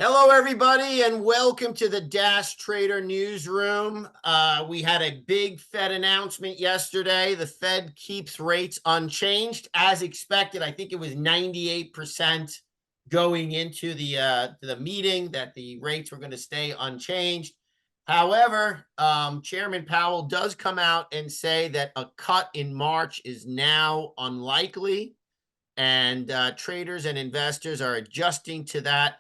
Hello, everybody, and welcome to the Dash Trader Newsroom. We had a big Fed announcement yesterday. The Fed keeps rates unchanged as expected. I think it was 98% going into the meeting that the rates were going to stay unchanged. However, Chairman Powell does come out and say that a cut in March is now unlikely, and traders and investors are adjusting to that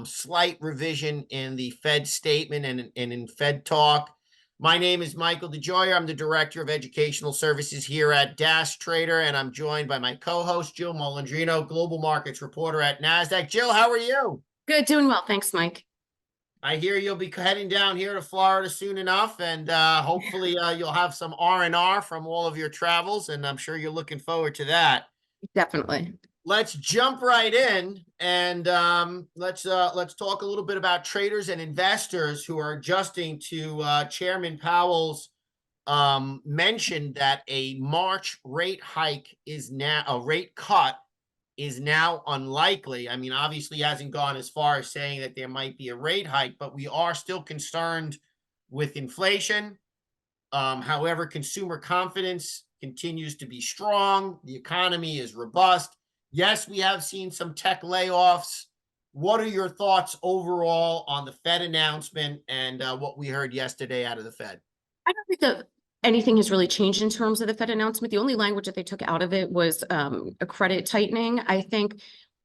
slight revision in the Fed statement and in Fed talk. My name is Michael DeJoyer. I'm the Director of Educational Services here at Dash Trader, and I'm joined by my co-host, Jill Molandrino, Global Markets Reporter at NASDAQ. Jill, how are you? Good, doing well. Thanks, Mike. I hear you'll be heading down here to Florida soon enough, and hopefully you'll have some R&R from all of your travels, and I'm sure you're looking forward to that. Definitely. Let's jump right in and let's talk a little bit about traders and investors who are adjusting to Chairman Powell's mention that a March rate hike is now a rate cut is now unlikely. I mean, obviously, he hasn't gone as far as saying that there might be a rate hike, but we are still concerned with inflation. However, consumer confidence continues to be strong. The economy is robust. Yes, we have seen some tech layoffs. What are your thoughts overall on the Fed announcement and what we heard yesterday out of the Fed? I don't think that anything has really changed in terms of the Fed announcement. The only language that they took out of it was a credit tightening. I think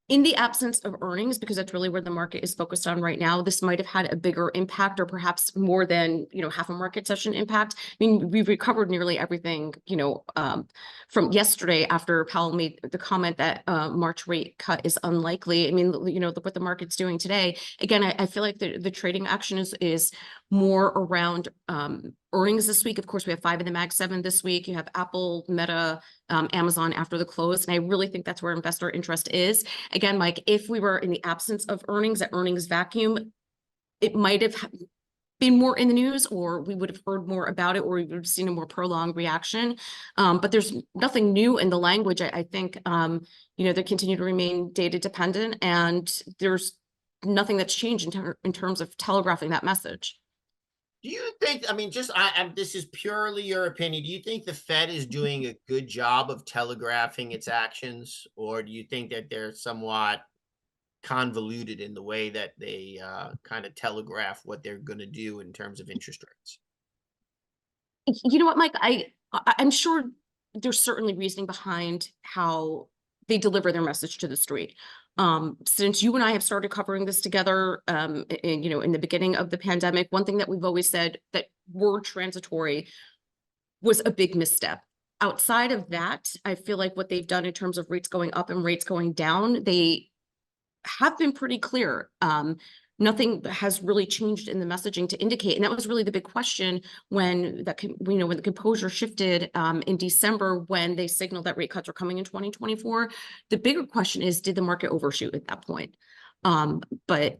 in the absence of earnings, because that's really where the market is focused on right now, this might have had a bigger impact, or perhaps more than, half a market session impact. I mean, we've recovered nearly everything, from yesterday after Powell made the comment that March rate cut is unlikely. I mean, look what the market's doing today. Again, I feel like the trading action is more around earnings this week. Of course, we have 5 in the Mag 7 this week. You have Apple, Meta, Amazon after the close. And I really think that's where investor interest is. Again, Mike, if we were in the absence of earnings, that earnings vacuum, it might have been more in the news, or we would have heard more about it, or we would have seen a more prolonged reaction. But there's nothing new in the language. I think, they continue to remain data dependent, and there's nothing that's changed in terms of telegraphing that message. Do you think, I mean, this is purely your opinion. Do you think the Fed is doing a good job of telegraphing its actions, or do you think that they're somewhat convoluted in the way that they kind of telegraph what they're going to do in terms of interest rates? You know what, Mike? I'm sure there's certainly reasoning behind how they deliver their message to the street. Since you and I have started covering this together, in the beginning of the pandemic, one thing that we've always said, that word transitory was a big misstep. Outside of that, I feel like what they've done in terms of rates going up and rates going down, they have been pretty clear. Nothing has really changed in the messaging to indicate, and that was really the big question when the composure shifted in December, when they signaled that rate cuts are coming in 2024. The bigger question is, did the market overshoot at that point? But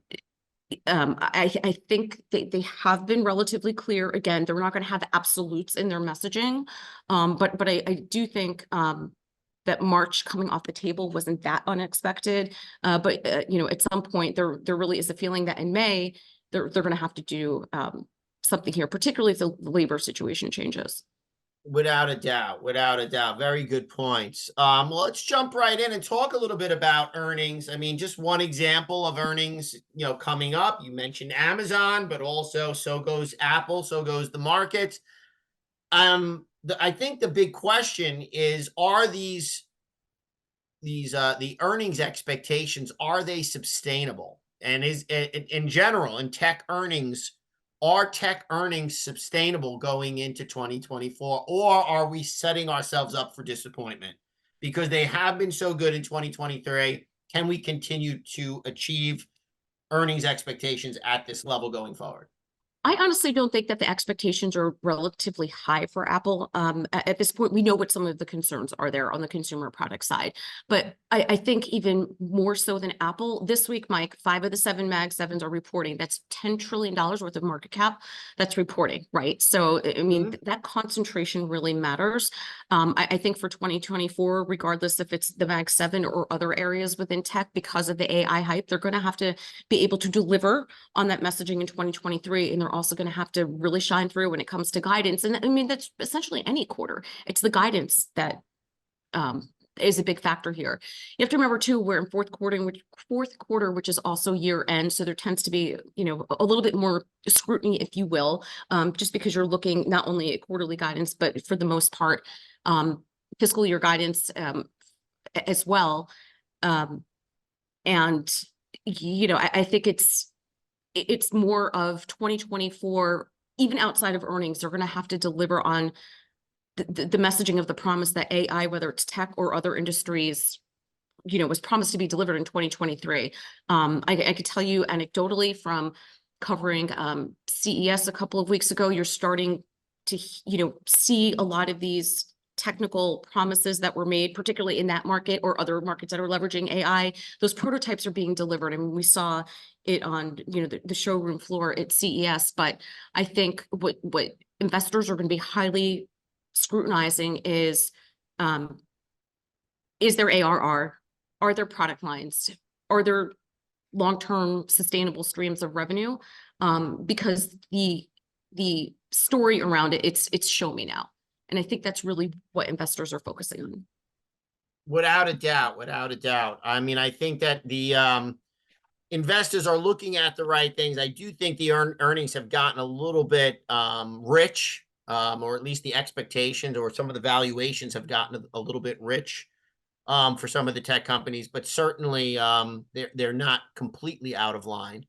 I think they have been relatively clear. Again, they're not going to have absolutes in their messaging, but I do think that March coming off the table wasn't that unexpected. But at some point there really is a feeling that in May they're going to have to do something here, particularly if the labor situation changes. Without a doubt, without a doubt. Very good points. Well, let's jump right in and talk a little bit about earnings. I mean, just one example of earnings, coming up. You mentioned Amazon, but also so goes Apple, so goes the market. I think the big question is, are the earnings expectations, are they sustainable? And is in general, in tech earnings, are tech earnings sustainable going into 2024, or are we setting ourselves up for disappointment? Because they have been so good in 2023. Can we continue to achieve earnings expectations at this level going forward? I honestly don't think that the expectations are relatively high for Apple. At this point, we know what some of the concerns are there on the consumer product side. But I think even more so than Apple, this week, Mike, 5 of the 7 Mag 7s are reporting. That's $10 trillion worth of market cap that's reporting, right? So, I mean, that concentration really matters. I think for 2024, regardless if it's the Mag 7 or other areas within tech, because of the AI hype, they're going to have to be able to deliver on that messaging in 2023. And they're also going to have to really shine through when it comes to guidance. And I mean, that's essentially any quarter. It's the guidance that is a big factor here. You have to remember too, we're in fourth quarter, which is also year end. So there tends to be, you know, a little bit more scrutiny, if you will, just because you're looking not only at quarterly guidance, but for the most part, fiscal year guidance as well. And, you know, I think it's more of 2024, even outside of earnings, they're going to have to deliver on the messaging of the promise that AI, whether it's tech or other industries, you know, was promised to be delivered in 2023. I could tell you anecdotally from covering CES a couple of weeks ago, you're starting to, you know, see a lot of these technical promises that were made, particularly in that market or other markets that are leveraging AI. Those prototypes are being delivered. I mean, we saw it on, you know, the showroom floor at CES. But I think what investors are going to be highly scrutinizing is there ARR? Are there product lines? Are there long-term sustainable streams of revenue? Because the story around it, it's show me now. And I think that's really what investors are focusing on. Without a doubt, without a doubt. I mean, I think that the investors are looking at the right things. I do think the earnings have gotten a little bit rich, or at least the expectations or some of the valuations have gotten a little bit rich for some of the tech companies, but certainly they're not completely out of line.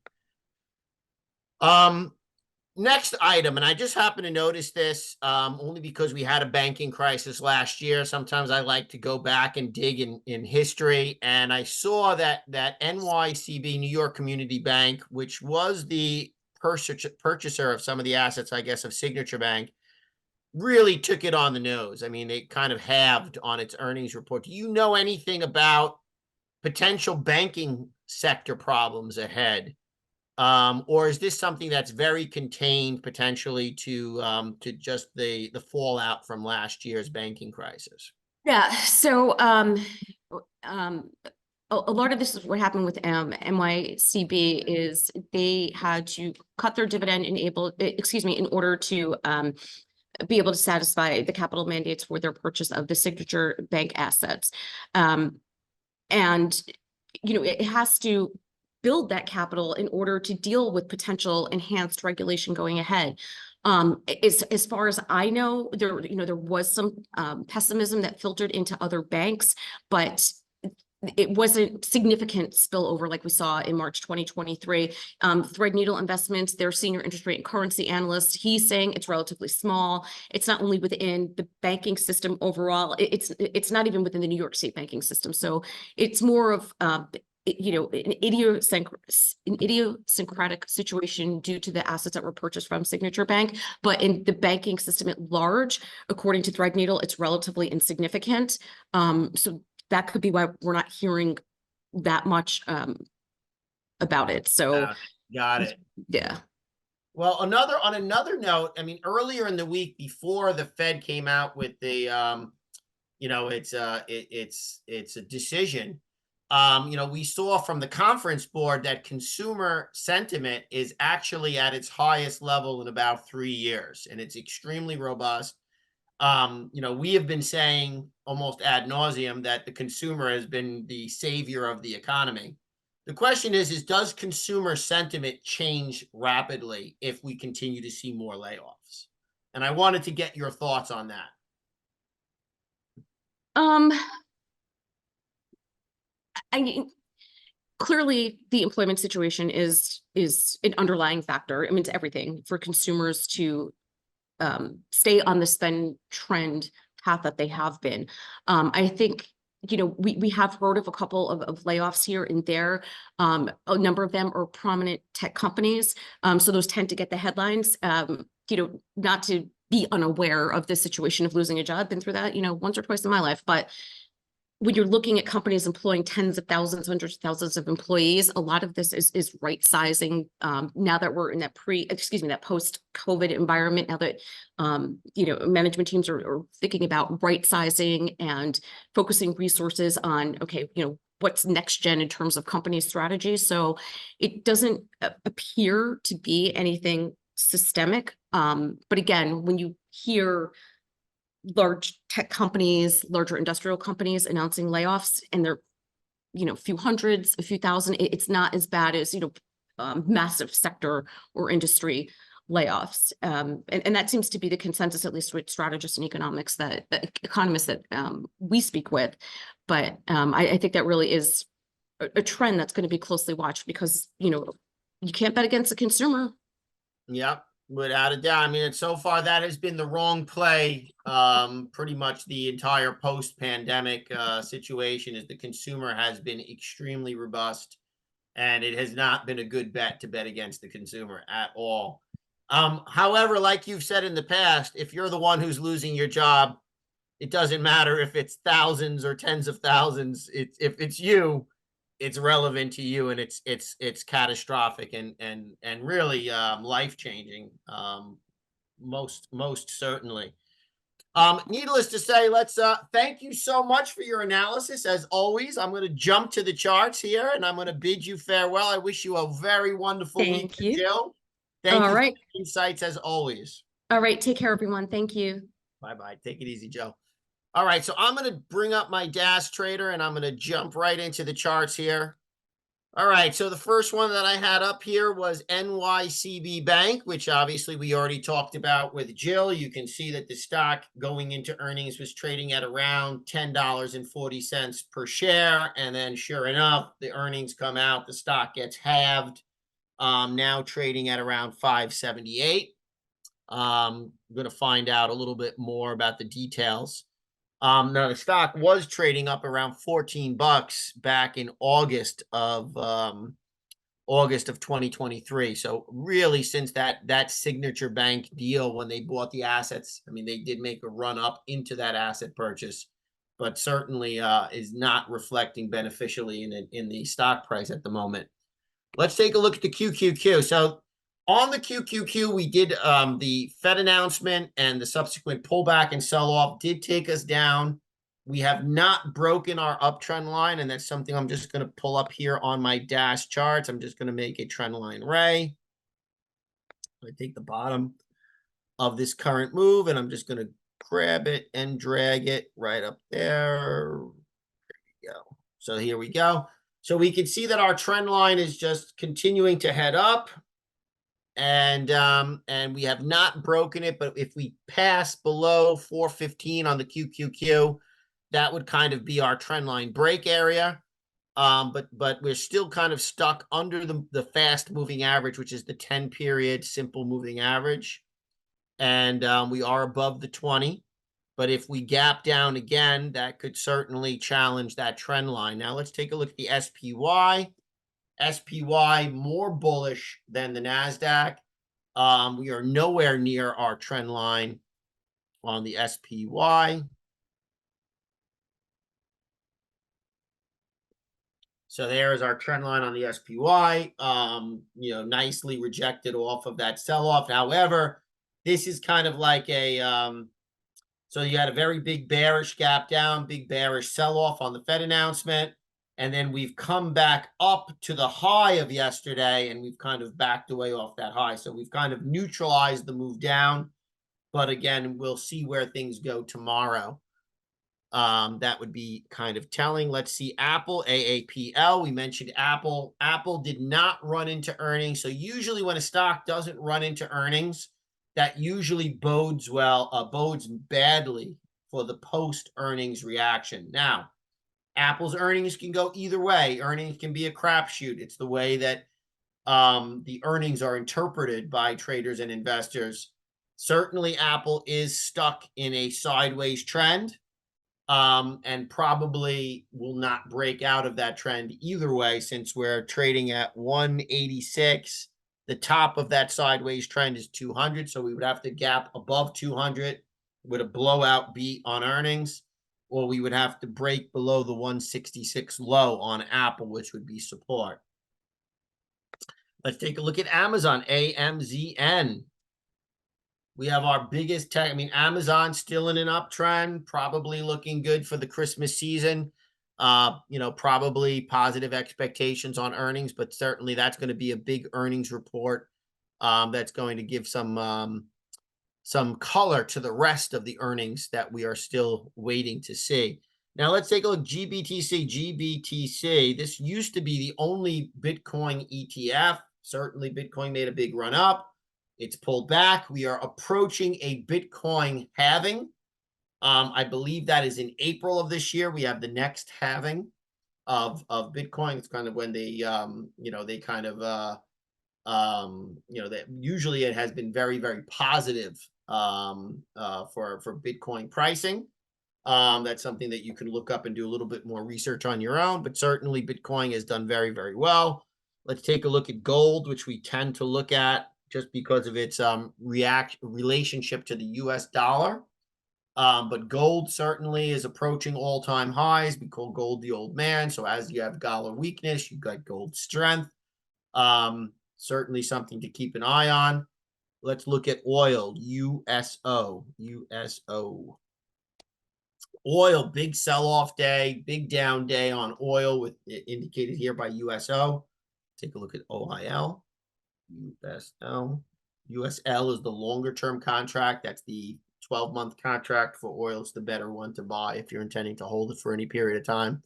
Next item, and I just happened to notice this only because we had a banking crisis last year. Sometimes I like to go back and dig in history, and I saw that NYCB, New York Community Bank, which was the purchaser of some of the assets, I guess, of Signature Bank, really took it on the nose. I mean, they kind of halved on its earnings report. Do you know anything about potential banking sector problems ahead? Or is this something that's very contained potentially to just the fallout from last year's banking crisis? Yeah. So a lot of this is what happened with NYCB is they had to cut their dividend in order to be able to satisfy the capital mandates for their purchase of the Signature Bank assets. And, you know, it has to build that capital in order to deal with potential enhanced regulation going ahead. As far as I know, there was some pessimism that filtered into other banks, but it wasn't significant spillover like we saw in March 2023. Threadneedle Investments, their senior interest rate and currency analyst, he's saying it's relatively small. It's not only within the banking system overall, it's not even within the New York State banking system. So it's more of you know, an idiosyncratic situation due to the assets that were purchased from Signature Bank. But in the banking system at large, according to Threadneedle, it's relatively insignificant. So that could be why we're not hearing that much about it. So got it. Yeah. Well, on another note, I mean, earlier in the week before the Fed came out with the you know, it's a decision. You know, we saw from the conference board that consumer sentiment is actually at its highest level in about 3 years, and it's extremely robust. You know, we have been saying almost ad nauseum that the consumer has been the savior of the economy. The question is does consumer sentiment change rapidly if we continue to see more layoffs? And I wanted to get your thoughts on that. I mean, clearly the employment situation is an underlying factor. I mean, it's everything for consumers to stay on the spend trend path that they have been. I think we have heard of a couple of layoffs here and there. A number of them are prominent tech companies. So those tend to get the headlines. Not to be unaware of the situation of losing a job, been through that, once or twice in my life. But when you're looking at companies employing tens of thousands, hundreds of thousands of employees, a lot of this is right sizing. Now that we're in that that post-COVID environment, now that management teams are thinking about right sizing and focusing resources on, okay, what's next gen in terms of company strategy. So it doesn't appear to be anything systemic. But again, when you hear large tech companies, larger industrial companies announcing layoffs, and they're, a few hundreds, a few thousand, it's not as bad as, massive sector or industry layoffs. And that seems to be the consensus, at least with strategists and economists that we speak with. But I think that really is a trend that's going to be closely watched because, you can't bet against the consumer. Yep. Without a doubt. I mean, so far that has been the wrong play. Pretty much the entire post-pandemic situation is the consumer has been extremely robust, and it has not been a good bet to bet against the consumer at all. However, like you've said in the past, if you're the one who's losing your job, it doesn't matter if it's thousands or tens of thousands. If it's you, it's relevant to you, and it's catastrophic and really life changing. Most certainly. Needless to say, let's thank you so much for your analysis. As always, I'm going to jump to the charts here, and I'm going to bid you farewell. I wish you a very wonderful week, Jill. Thank you for the insights as always. All right, take care, everyone. Thank you. Bye-bye. Take it easy, Joe. All right, so I'm going to bring up my Dash Trader, and I'm going to jump right into the charts here. All right, so the first one that I had up here was NYCB Bank, which obviously we already talked about with Jill. You can see that the stock going into earnings was trading at around $10.40 per share, and then sure enough, the earnings come out, the stock gets halved, now trading at around $5.78. I'm going to find out a little bit more about the details. Now the stock was trading up around $14 back in August of 2023. So really, since that Signature Bank deal, when they bought the assets, I mean, they did make a run up into that asset purchase, but certainly is not reflecting beneficially in the stock price at the moment. Let's take a look at the QQQ. So on the QQQ, we did the Fed announcement, and the subsequent pullback and sell-off did take us down. We have not broken our uptrend line, and that's something I'm just going to pull up here on my Dash charts. I'm just going to make a trend line ray. I take the bottom of this current move, and I'm just going to grab it and drag it right up there. There we go. So here we go. So we can see that our trend line is just continuing to head up. And we have not broken it, but if we pass below 415 on the QQQ, that would kind of be our trend line break area. But we're still kind of stuck under the fast moving average, which is the 10-period simple moving average. And we are above the 20. But if we gap down again, that could certainly challenge that trend line. Now let's take a look at the SPY. SPY more bullish than the NASDAQ. We are nowhere near our trend line on the SPY. So there's our trend line on the SPY, nicely rejected off of that sell-off. However, this is kind of like a, so you had a very big bearish gap down, big bearish sell-off on the Fed announcement. And then we've come back up to the high of yesterday, and we've kind of backed away off that high. So we've kind of neutralized the move down. But again, we'll see where things go tomorrow. That would be kind of telling. Let's see Apple, AAPL. We mentioned Apple. Apple did not run into earnings. So usually when a stock doesn't run into earnings, that usually bodes badly for the post-earnings reaction. Now, Apple's earnings can go either way. Earnings can be a crapshoot. It's the way that the earnings are interpreted by traders and investors. Certainly, Apple is stuck in a sideways trend. and probably will not break out of that trend either way, since we're trading at 186. The top of that sideways trend is 200, so we would have to gap above 200 with a blowout beat on earnings, or we would have to break below the 166 low on Apple, which would be support. Let's take a look at Amazon, AMZN. We have our biggest tech. I mean, Amazon still in an uptrend, probably looking good for the Christmas season. Probably positive expectations on earnings, but certainly that's going to be a big earnings report. That's going to give some color to the rest of the earnings that we are still waiting to see. Now let's take a look. GBTC. This used to be the only Bitcoin ETF. Certainly, Bitcoin made a big run up. It's pulled back. We are approaching a Bitcoin halving. I believe that is in April of this year. We have the next halving of Bitcoin. It's kind of when they, they kind of, that usually it has been very, very positive for Bitcoin pricing. That's something that you can look up and do a little bit more research on your own, but certainly Bitcoin has done very, very well. Let's take a look at gold, which we tend to look at just because of its relationship to the US dollar. But gold certainly is approaching all-time highs. We call gold the old man. So as you have dollar weakness, you've got gold strength. Certainly something to keep an eye on. Let's look at oil, USO. Oil, big sell-off day, big down day on oil, with indicated here by USO. Take a look at OIL. USL. USL is the longer term contract. That's the 12-month contract for oil. It's the better one to buy if you're intending to hold it for any period of time.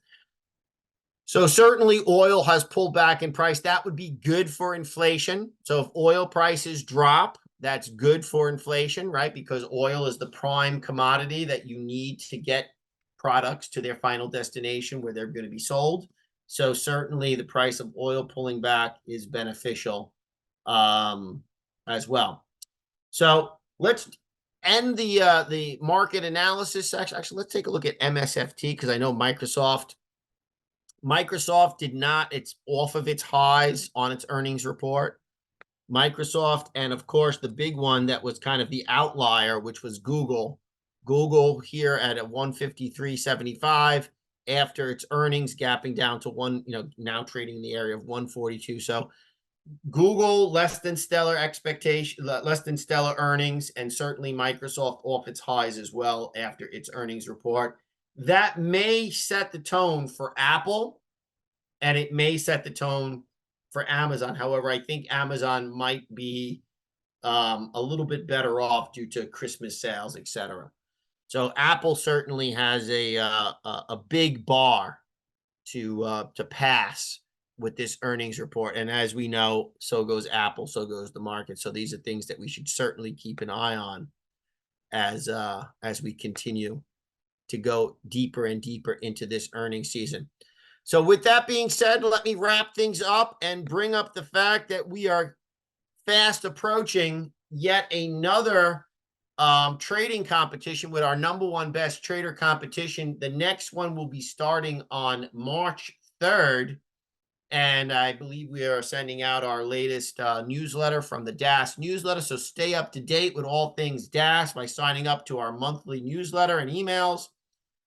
So certainly oil has pulled back in price. That would be good for inflation. So if oil prices drop, that's good for inflation, right? Because oil is the prime commodity that you need to get products to their final destination where they're going to be sold. So certainly the price of oil pulling back is beneficial as well. So let's end the market analysis section. Actually, let's take a look at MSFT, because I know Microsoft did not, it's off of its highs on its earnings report. Microsoft, and of course, the big one that was kind of the outlier, which was Google. Google here at a 153.75 after its earnings, gapping down to now trading in the area of 142. So Google, less than stellar expectation, less than stellar earnings, and certainly Microsoft off its highs as well after its earnings report. That may set the tone for Apple, and it may set the tone for Amazon. However, I think Amazon might be a little bit better off due to Christmas sales, etc. So Apple certainly has a big bar to pass with this earnings report, and as we know, so goes Apple, so goes the market. So these are things that we should certainly keep an eye on as we continue to go deeper and deeper into this earnings season. So with that being said, let me wrap things up and bring up the fact that we are fast approaching yet another trading competition with our #1 best trader competition. The next one will be starting on March 3rd. And I believe we are sending out our latest newsletter from the DAS newsletter. So stay up to date with all things DAS by signing up to our monthly newsletter and emails.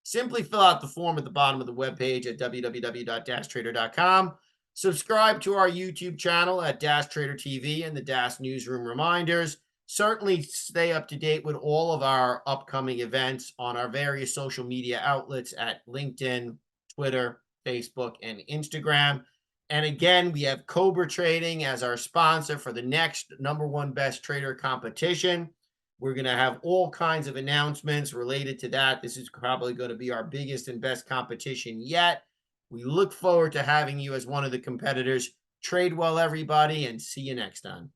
Simply fill out the form at the bottom of the webpage at www.dastrader.com. Subscribe to our YouTube channel at DAS Trader TV and the DAS Newsroom reminders. Certainly stay up to date with all of our upcoming events on our various social media outlets at LinkedIn, Twitter, Facebook, and Instagram. And again, we have Cobra Trading as our sponsor for the next #1 best trader competition. We're going to have all kinds of announcements related to that. This is probably going to be our biggest and best competition yet. We look forward to having you as one of the competitors. Trade well, everybody, and see you next time.